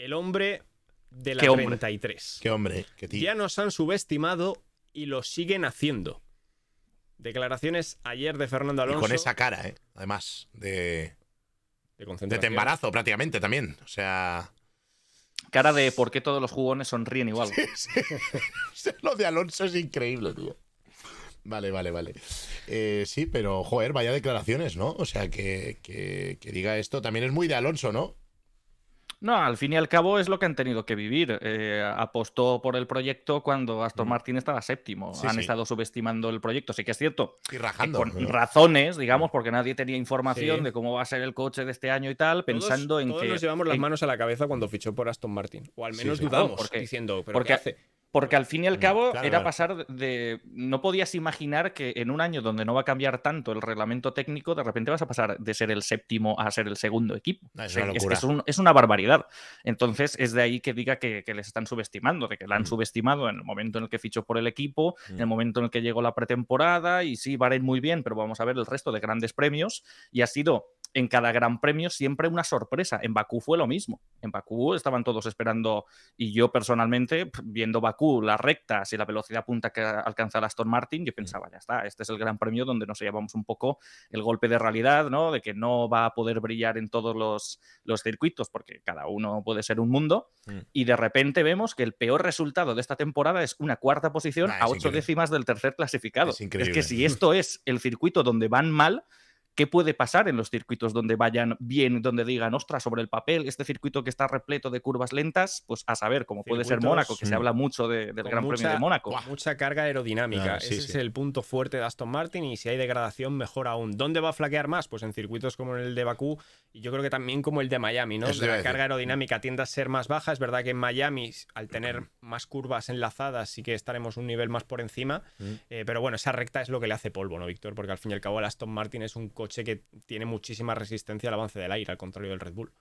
el hombre de la ¿Qué hombre? 33. Qué hombre, qué tío. Ya nos han subestimado y lo siguen haciendo. Declaraciones ayer de Fernando Y Alonso. con esa cara, además, de concentración. embarazo prácticamente también. O sea... Cara de por qué todos los jugones sonríen igual. Lo de Alonso es increíble, tío. Vale. Sí, pero, joder, vaya declaraciones, ¿no? O sea, que diga esto también es muy de Alonso, ¿no? No, al fin y al cabo es lo que han tenido que vivir. Apostó por el proyecto cuando Aston Martin estaba séptimo. Sí, Han sí. estado subestimando el proyecto. Sí que es cierto. Y rajando. Con razones, digamos, porque nadie tenía información Sí. de cómo va a ser el coche de este año y tal, pensando en todos que... nos llevamos las manos a la cabeza cuando fichó por Aston Martin. O al menos Sí. dudamos, Porque- diciendo, ¿pero porque- qué hace? Porque al fin y al cabo Claro, era claro. pasar de... No podías imaginar que en un año donde no va a cambiar tanto el reglamento técnico, de repente vas a pasar de ser el séptimo a ser el segundo equipo. No, es una locura. Es una barbaridad. Entonces es de ahí que diga que les están subestimando, de que la han subestimado en el momento en el que fichó por el equipo, en el momento en el que llegó la pretemporada, y sí, va a ir muy bien, pero vamos a ver el resto de grandes premios, y ha sido... En cada gran premio siempre una sorpresa. En Bakú fue lo mismo. En Bakú estaban todos esperando, y yo personalmente, viendo Bakú, las rectas y la velocidad punta que alcanza el Aston Martin, yo pensaba, ya está, este es el gran premio donde nos llevamos un poco el golpe de realidad, ¿no? De que no va a poder brillar en todos los circuitos, porque cada uno puede ser un mundo, y de repente vemos que el peor resultado de esta temporada es una cuarta posición Nah, a es 8 increíble. décimas del tercer clasificado. Es increíble. que si esto es el circuito donde van mal, ¿qué puede pasar en los circuitos donde vayan bien, donde digan, ostras, sobre el papel, este circuito que está repleto de curvas lentas? Pues a saber, como puede ser Circuitos, Mónaco, que se habla mucho del con Gran Premio de Mónaco. con mucha carga aerodinámica. Sí, Ese sí. es el punto fuerte de Aston Martin, y si hay degradación, mejor aún. ¿Dónde va a flaquear más? Pues en circuitos como el de Bakú, y yo creo que también como el de Miami, ¿no? Eso te iba a La decir. carga aerodinámica tiende a ser más baja. Es verdad que en Miami, al tener más curvas enlazadas, sí que estaremos un nivel más por encima. Pero bueno, esa recta es lo que le hace polvo, ¿no, Víctor? Porque al fin y al cabo el Aston Martin es un coche que tiene muchísima resistencia al avance del aire, al contrario del Red Bull.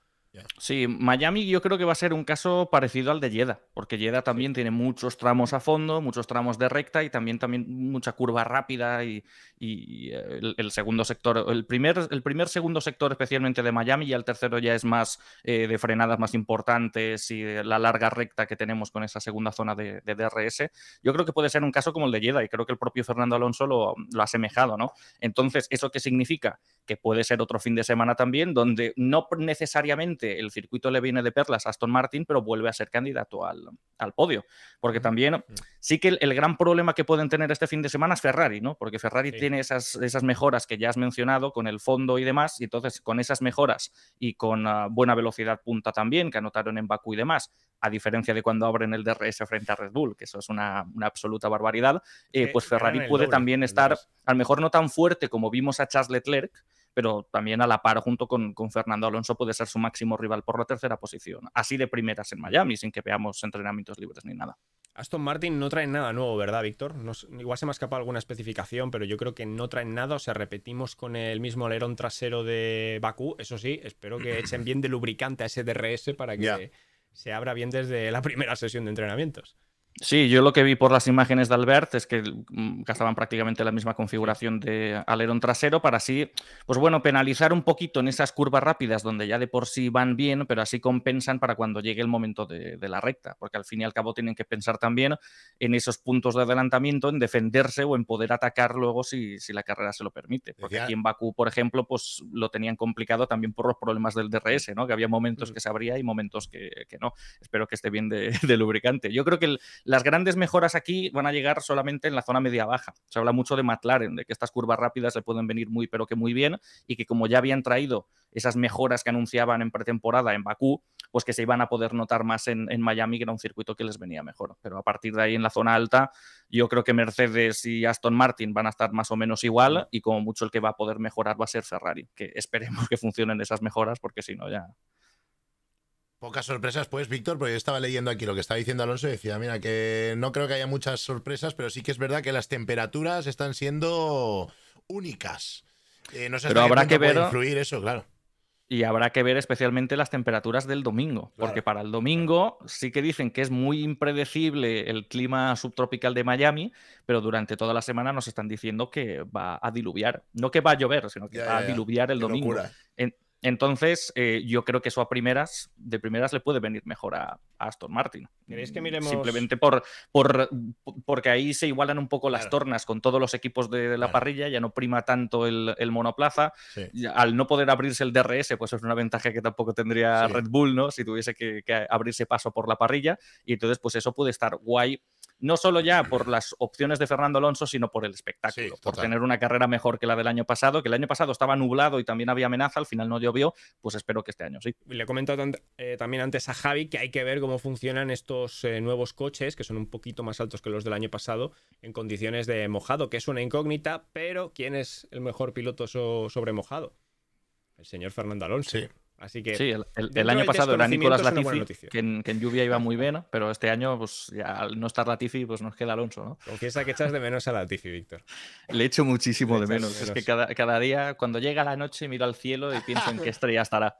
Sí, Miami yo creo que va a ser un caso parecido al de Jeddah, porque Jeddah también tiene muchos tramos a fondo, muchos tramos de recta y también mucha curva rápida y el segundo sector, el primer segundo sector especialmente de Miami, y el tercero ya es más de frenadas más importantes y de la larga recta que tenemos con esa segunda zona de DRS. Yo creo que puede ser un caso como el de Jeddah, y creo que el propio Fernando Alonso lo ha asemejado, ¿no? Entonces, ¿eso qué significa? Que puede ser otro fin de semana también donde no necesariamente el circuito le viene de perlas a Aston Martin, pero vuelve a ser candidato al podio. Porque también sí que el gran problema que pueden tener este fin de semana es Ferrari, ¿no? Porque Ferrari tiene esas mejoras que ya has mencionado con el fondo y demás, y entonces con esas mejoras y con buena velocidad punta también, que anotaron en Bakú y demás, a diferencia de cuando abren el DRS frente a Red Bull, que eso es una absoluta barbaridad, pues Ferrari ganan el puede doble, también el estar, doble. a lo mejor no tan fuerte como vimos a Charles Leclerc, pero también a la par junto con Fernando Alonso puede ser su máximo rival por la tercera posición. Así de primeras en Miami, sin que veamos entrenamientos libres ni nada. Aston Martin no trae nada nuevo, ¿verdad, Víctor? Igual se me ha escapado alguna especificación, pero yo creo que no traen nada. O sea, repetimos con el mismo alerón trasero de Bakú. Eso sí, espero que echen bien de lubricante a ese DRS para que se abra bien desde la primera sesión de entrenamientos. Sí, yo lo que vi por las imágenes de Albert es que gastaban prácticamente la misma configuración de alerón trasero para así, pues bueno, penalizar un poquito en esas curvas rápidas donde ya de por sí van bien, pero así compensan para cuando llegue el momento de la recta, porque al fin y al cabo tienen que pensar también en esos puntos de adelantamiento, en defenderse o en poder atacar luego si la carrera se lo permite. Porque aquí en Bakú, por ejemplo, pues lo tenían complicado también por los problemas del DRS, ¿no? Que había momentos que se abría y momentos que no. Espero que esté bien de lubricante. Yo creo que las grandes mejoras aquí van a llegar solamente en la zona media-baja. Se habla mucho de McLaren, de que estas curvas rápidas le pueden venir muy, pero que muy bien, y que como ya habían traído esas mejoras que anunciaban en pretemporada en Bakú, pues que se iban a poder notar más en Miami, que era un circuito que les venía mejor. Pero a partir de ahí, en la zona alta, yo creo que Mercedes y Aston Martin van a estar más o menos igual, y como mucho el que va a poder mejorar va a ser Ferrari, que esperemos que funcionen esas mejoras, porque si no ya... Pocas sorpresas, pues, Víctor, porque yo estaba leyendo aquí lo que estaba diciendo Alonso y decía, mira, que no creo que haya muchas sorpresas, pero sí que es verdad que las temperaturas están siendo únicas. No sé hasta Pero habrá qué punto que ver... puede influir eso, claro. Y habrá que ver especialmente las temperaturas del domingo, porque para el domingo sí que dicen que es muy impredecible el clima subtropical de Miami, pero durante toda la semana nos están diciendo que va a diluviar. No que va a llover, sino que va a diluviar el Qué domingo. locura. Entonces, yo creo que eso de primeras le puede venir mejor a Aston Martin. ¿Queréis que miremos? Simplemente porque ahí se igualan un poco las tornas con todos los equipos de la parrilla, ya no prima tanto el monoplaza. Sí. Al no poder abrirse el DRS, pues es una ventaja que tampoco tendría Red Bull, ¿no? Si tuviese que abrirse paso por la parrilla. Y entonces, pues eso puede estar guay. No solo ya por las opciones de Fernando Alonso, sino por el espectáculo, por tener una carrera mejor que la del año pasado, que el año pasado estaba nublado y también había amenaza, al final no llovió, pues espero que este año sí. Le comento también antes a Javi que hay que ver cómo funcionan estos nuevos coches, que son un poquito más altos que los del año pasado, en condiciones de mojado, que es una incógnita, pero ¿quién es el mejor piloto sobre mojado? El señor Fernando Alonso. Sí. Así que sí, el año pasado era Nicolás Latifi, que en lluvia iba muy bien, pero este año, pues ya al no estar Latifi, pues nos queda Alonso, ¿no? Confiesa que echas de menos a Latifi, Víctor. Le echo muchísimo de menos. Es que cada día, cuando llega la noche, miro al cielo y pienso en qué estrella estará.